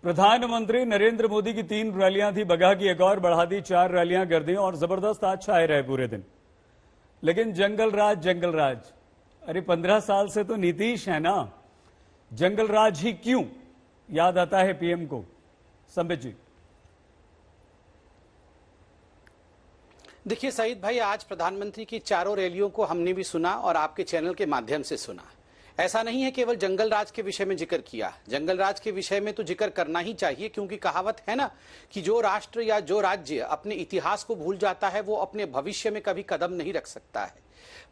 प्रधानमंत्री नरेंद्र मोदी की 3 रैलियां थी, बगहा की एक और बढ़ा दी, 4 रैलियां कर दी और जबरदस्त आज छाए रहे पूरे दिन। लेकिन जंगल राज, अरे 15 साल से तो नीतीश है ना, जंगल राज ही क्यों याद आता है पीएम को? संबित जी। देखिए सईद भाई, आज प्रधानमंत्री की चारों रैलियों को हमने भी सुना और आपके चैनल के माध्यम से सुना। ऐसा नहीं है केवल जंगल राज के विषय में जिक्र किया, जंगल राज के विषय में तो जिक्र करना ही चाहिए, क्योंकि कहावत है ना कि जो राष्ट्र या जो राज्य अपने इतिहास को भूल जाता है वो अपने भविष्य में कभी कदम नहीं रख सकता है।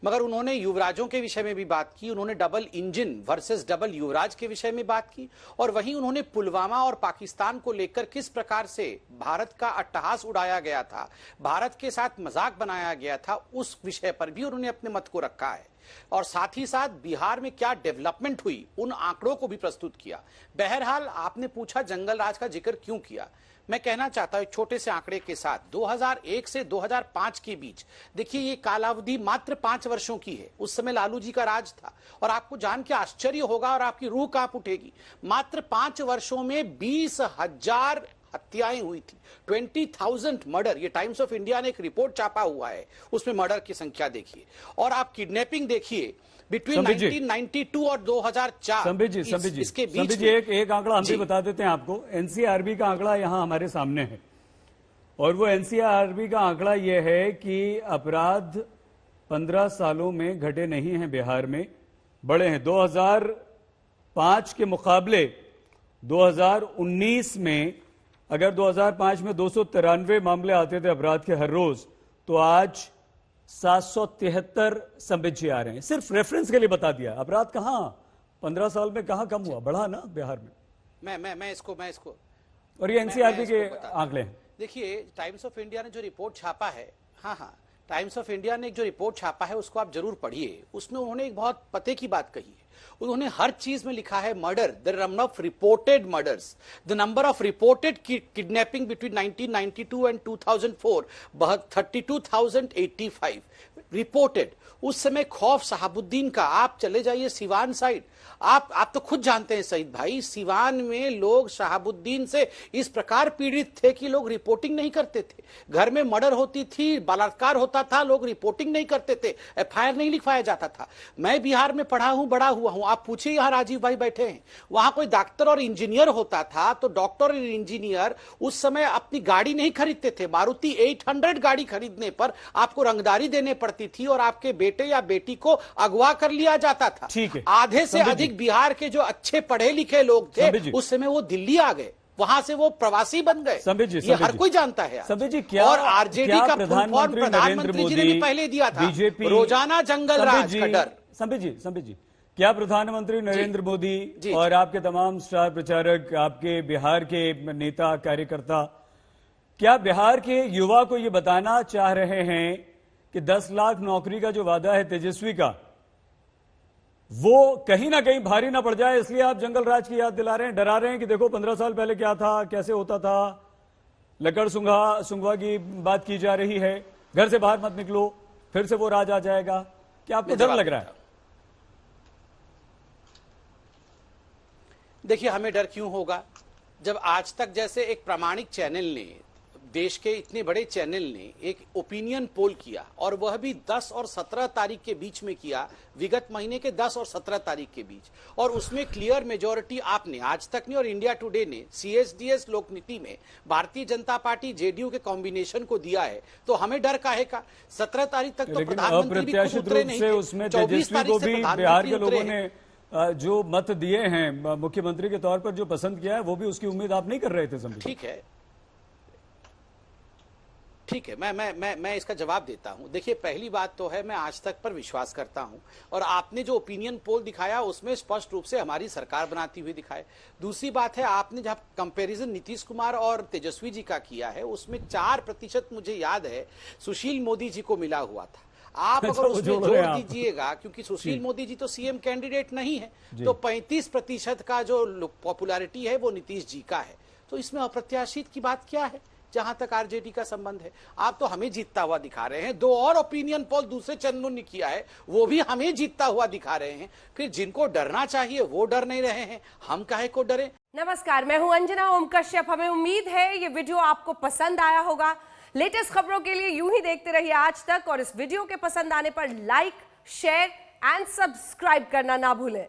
मगर उन्होंने युवराजों के विषय में भी बात की, उन्होंने डबल इंजन वर्सेस डबल युवराज के विषय में बात की, और वहीं उन्होंने पुलवामा और पाकिस्तान को लेकर किस प्रकार से भारत का अट्टहास उड़ाया गया था, भारत के साथ मजाक बनाया गया था, उस विषय पर भी उन्होंने अपने मत को रखा है। और साथ ही साथ बिहार में क्या डेवलपमेंट हुई उन आंकड़ों को भी प्रस्तुत किया। बहरहाल आपने पूछा जंगल राज का जिक्र क्यों किया, मैं कहना चाहता हूं एक छोटे से आंकड़े के साथ, 2001 से 2005 के बीच देखिए, ये कालावधि मात्र 5 वर्षों की है। उस समय लालू जी का राज था और आपको जान के आश्चर्य होगा और आपकी रूह कांप उठेगी, मात्र 5 वर्षों में 20,000 हत्याएं हुई थी, 20,000 मर्डर। ये टाइम्स ऑफ इंडिया ने एक रिपोर्ट छापा हुआ है, उसमें मर्डर की संख्या देखिए। और आप किडनैपिंग देखिए, बिटवीन 1992 और 2004। संबित जी, इसके बीच संबित जी एक आंकड़ा हम भी बता देते हैं आपको। एनसीआरबी का आंकड़ा यहां हमारे सामने है, और वो एनसीआरबी का आंकड़ा यह है कि अपराध 15 सालों में घटे नहीं हैं, बिहार में बढ़े हैं। 2005 के मुकाबले 2019 में अगर 2005 में 293 मामले आते थे अपराध के हर रोज, तो आज 773 संबित जी आ रहे हैं। सिर्फ रेफरेंस के लिए बता दिया, अपराध कहां 15 साल में कहां कम हुआ, बढ़ा ना बिहार में। मैं इसको और ये एनसीआरबी के आंकड़े हैं। देखिए, टाइम्स ऑफ इंडिया ने जो रिपोर्ट छापा है, हाँ, टाइम्स ऑफ इंडिया ने जो रिपोर्ट छापा है उसको आप जरूर पढ़िए। उसमें उन्होंने एक बहुत पते की बात कही है। उन्होंने हर चीज में लिखा है murder, the number of reported murders, the number of reported kidnapping between 1992 and 2004 32,085 reported. उस समय खौफ शहाबुद्दीन का, आप चले जाइए सिवान साइड, आप तो खुद जानते हैं सईद भाई, सिवान में लोग शहाबुद्दीन से इस प्रकार पीड़ित थे कि लोग रिपोर्टिंग नहीं करते थे। घर में मर्डर होती थी, बलात्कार होता था, लोग रिपोर्टिंग नहीं करते थे, एफआईआर नहीं लिखवाया जाता था। मैं बिहार में पढ़ा हूं, बड़ा हुआ हूं। आप पूछिए, यहां राजीव भाई बैठे हैं, वहां कोई डॉक्टर और इंजीनियर होता था तो डॉक्टर और इंजीनियर उस समय अपनी गाड़ी नहीं खरीदते थे। मारुति 800 गाड़ी खरीदने पर आपको रंगदारी देने पड़ती थी और आपके बेटे या बेटी को अगवा कर लिया जाता था। आधे से अधिक बिहार के जो अच्छे पढ़े लिखे लोग थे उस समय वो दिल्ली आ गए, वहां से वो प्रवासी बन गए। ये हर कोई जानता है। संबित जी, क्या और आरजेडी का प्रधानमंत्री जी ने भी पहले दिया था, बीजेपी रोजाना जंगल राज का डर। संबित जी, क्या प्रधानमंत्री नरेंद्र मोदी और आपके तमाम स्टार प्रचारक, आपके बिहार के नेता कार्यकर्ता, क्या बिहार के युवा को यह बताना चाह रहे हैं कि 10 लाख नौकरी का जो वादा है तेजस्वी का, वो कहीं ना कहीं भारी ना पड़ जाए, इसलिए आप जंगल राज की याद दिला रहे हैं, डरा रहे हैं कि देखो 15 साल पहले क्या था, कैसे होता था, लकड़ सुंघा की बात की जा रही है, घर से बाहर मत निकलो, फिर से वो राज आ जाएगा? क्या आपको डर लग रहा है? देखिए, हमें डर क्यों होगा जब आज तक जैसे एक प्रामाणिक चैनल ने, देश के इतने बड़े चैनल ने एक ओपिनियन पोल किया, और वह भी 10 और 17 तारीख के बीच में किया, विगत महीने के 10 और 17 तारीख के बीच, और उसमें क्लियर मेजॉरिटी आपने, आज तक ने और इंडिया टुडे ने सीएसडीएस लोकनीति में भारतीय जनता पार्टी जेडीयू के कॉम्बिनेशन को दिया है, तो हमें डर काहे का? 17 तारीख तक तो प्रधानमंत्री भी खुद उतरे नहीं थे, 24 तारीख से बिहार के लोगों ने जो मत दिए हैं मुख्यमंत्री के तौर पर, जो पसंद किया है, वो भी उसकी उम्मीद आप नहीं कर रहे थे। संबित, ठीक है, मैं इसका जवाब देता हूं। देखिए, पहली बात तो है, मैं आज तक पर विश्वास करता हूं, और आपने जो ओपिनियन पोल दिखाया उसमें स्पष्ट रूप से हमारी सरकार बनाती हुई दिखाए। दूसरी बात है, आपने जब कंपैरिजन नीतीश कुमार और तेजस्वी जी का किया है, उसमें 4% मुझे याद है सुशील मोदी जी को मिला हुआ था। आप अगर उसमें जोड़ दीजिएगा, क्योंकि सुशील मोदी जी तो सीएम कैंडिडेट नहीं है, तो 35% का जो पॉपुलैरिटी है वो नीतीश जी का है। तो इसमें अप्रत्याशित की बात क्या है? जहां तक आरजेडी का संबंध है। आप तो हमें जीतता हुआ दिखा रहे हैं, 2 और ओपिनियन पोल दूसरे चैनलों ने किया है, वो भी हमें जीतता हुआ दिखा रहे हैं। फिर जिनको डरना चाहिए वो डर नहीं रहे हैं, हम काहे को डरे। नमस्कार, मैं हूं अंजना ओम कश्यप। हमें उम्मीद है ये वीडियो आपको पसंद आया होगा। लेटेस्ट खबरों के लिए यूं ही देखते रहिए आज तक, और इस वीडियो के पसंद आने पर लाइक, शेयर एंड सब्सक्राइब करना ना भूलें।